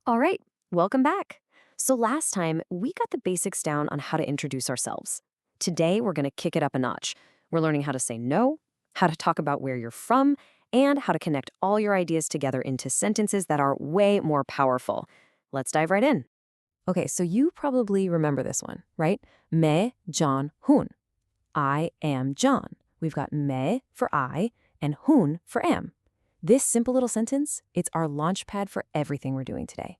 All right, welcome back. So last time, we got the basics down on how to introduce ourselves. Today, we're going to kick it up a notch. We're learning how to say no, how to talk about where you're from, and how to connect all your ideas together into sentences that are way more powerful. Let's dive right in. Okay, so you probably remember this one, right? Me, John, hun. I am John. We've got me for I and hun for am. This simple little sentence, it's our launch pad for everything we're doing today.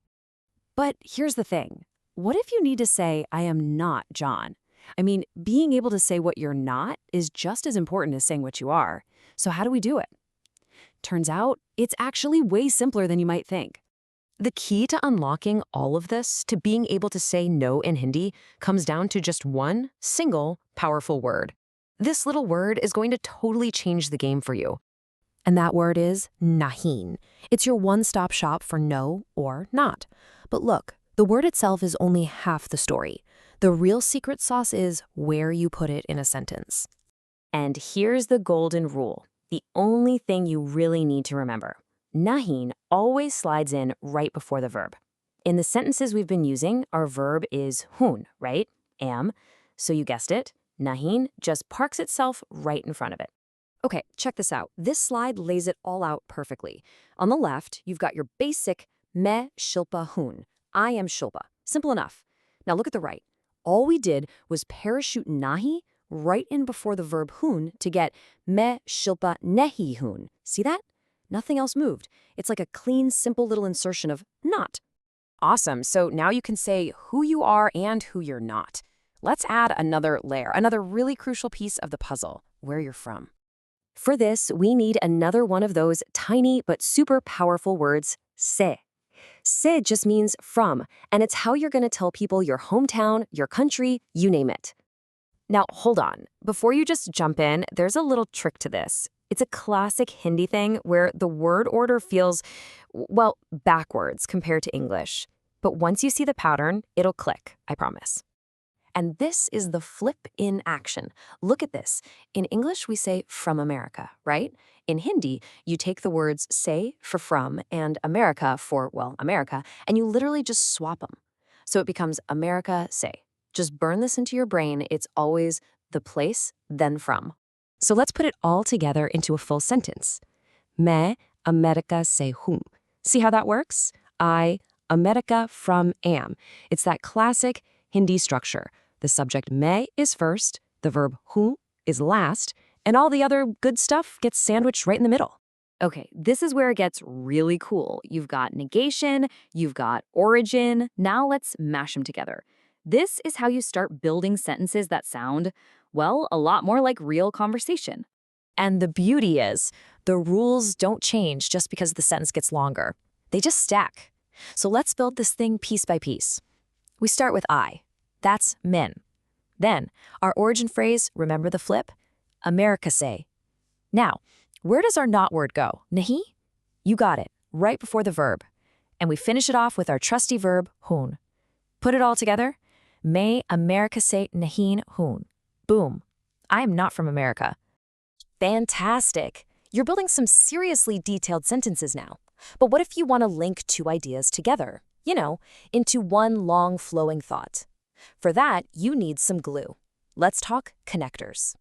But here's the thing. What if you need to say, I am not John? I mean, being able to say what you're not is just as important as saying what you are. So how do we do it? Turns out, it's actually way simpler than you might think. The key to unlocking all of this, to being able to say no in Hindi, comes down to just one single powerful word. This little word is going to totally change the game for you. And that word is nahin. It's your one-stop shop for no or not. But look, the word itself is only half the story. The real secret sauce is where you put it in a sentence. And here's the golden rule, the only thing you really need to remember. Nahin always slides in right before the verb. In the sentences we've been using, our verb is hun, right? Am. So you guessed it, nahin just parks itself right in front of it. Okay, check this out. This slide lays it all out perfectly. On the left, you've got your basic me Shilpa hun. I am Shilpa. Simple enough. Now look at the right. All we did was parachute nahi right in before the verb hun to get me Shilpa nehi hun. See that? Nothing else moved. It's like a clean, simple little insertion of not. Awesome. So now you can say who you are and who you're not. Let's add another layer, another really crucial piece of the puzzle, where you're from. For this, we need another one of those tiny but super powerful words, se. Se just means from, and it's how you're going to tell people your hometown, your country, you name it. Now, hold on. Before you just jump in, there's a little trick to this. It's a classic Hindi thing where the word order feels, well, backwards compared to English. But once you see the pattern, it'll click, I promise. And this is the flip in action. Look at this. In English, we say from America, right? In Hindi, you take the words say for from and America for, well, America, and you literally just swap them. So it becomes America say. Just burn this into your brain. It's always the place, then from. So let's put it all together into a full sentence. Main America se hoon. See how that works? I, America from am. It's that classic Hindi structure. The subject me is first, the verb hu is last, and all the other good stuff gets sandwiched right in the middle. Okay, this is where it gets really cool. You've got negation, you've got origin. Now let's mash them together. This is how you start building sentences that sound, well, a lot more like real conversation. And the beauty is, the rules don't change just because the sentence gets longer. They just stack. So let's build this thing piece by piece. We start with I. That's men. Then, our origin phrase, remember the flip? America say. Now, where does our not word go? Nahi? You got it, right before the verb. And we finish it off with our trusty verb, hoon. Put it all together. May America say nahin hoon. Boom. I am not from America. Fantastic. You're building some seriously detailed sentences now. But what if you want to link two ideas together? You know, into one long flowing thought. For that, you need some glue. Let's talk connectors.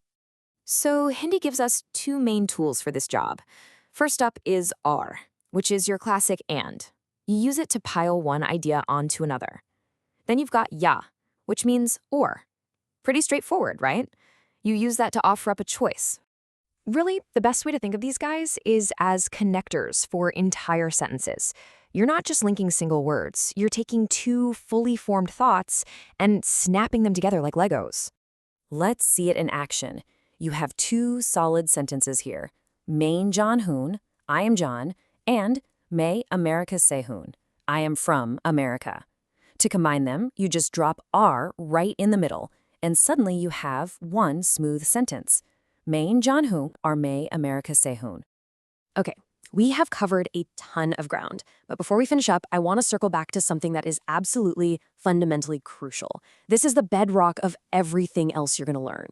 So Hindi gives us two main tools for this job. First up is or, which is your classic and. You use it to pile one idea onto another. Then you've got ya, which means or. Pretty straightforward, right? You use that to offer up a choice. Really, the best way to think of these guys is as connectors for entire sentences. You're not just linking single words, you're taking two fully formed thoughts and snapping them together like Legos. Let's see it in action. You have two solid sentences here. Main John Hoon, I am John, and May America se Hoon, I am from America. To combine them, you just drop R right in the middle, and suddenly you have one smooth sentence. Main John Hoon or May America se Hoon. Okay. We have covered a ton of ground, but before we finish up, I want to circle back to something that is absolutely fundamentally crucial. This is the bedrock of everything else you're going to learn.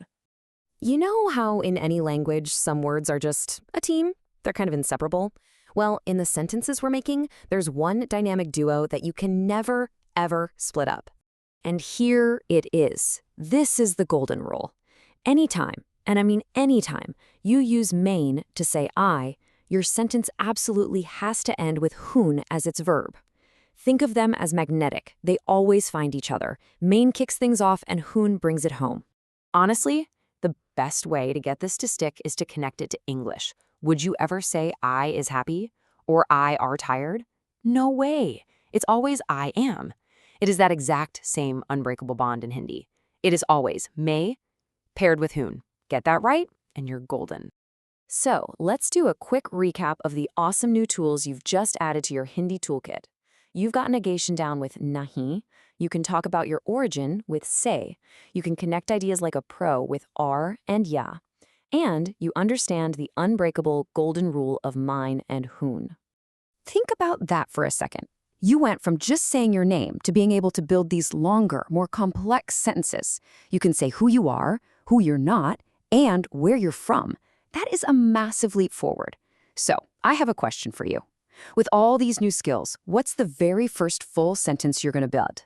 You know how in any language some words are just a team? They're kind of inseparable. Well, in the sentences we're making, there's one dynamic duo that you can never, ever split up. And here it is. This is the golden rule. Anytime, and I mean anytime, you use main to say I, your sentence absolutely has to end with hun as its verb. Think of them as magnetic. They always find each other. Main kicks things off and hun brings it home. Honestly, the best way to get this to stick is to connect it to English. Would you ever say I is happy or I are tired? No way. It's always I am. It is that exact same unbreakable bond in Hindi. It is always may paired with hun. Get that right, and you're golden. So let's do a quick recap of the awesome new tools you've just added to your Hindi toolkit. You've got negation down with nahi. You can talk about your origin with se. You can connect ideas like a pro with ar and ya. And you understand the unbreakable golden rule of mine and hun. Think about that for a second. You went from just saying your name to being able to build these longer, more complex sentences. You can say who you are, who you're not, and where you're from. That is a massive leap forward. So, I have a question for you. With all these new skills, what's the very first full sentence you're going to build?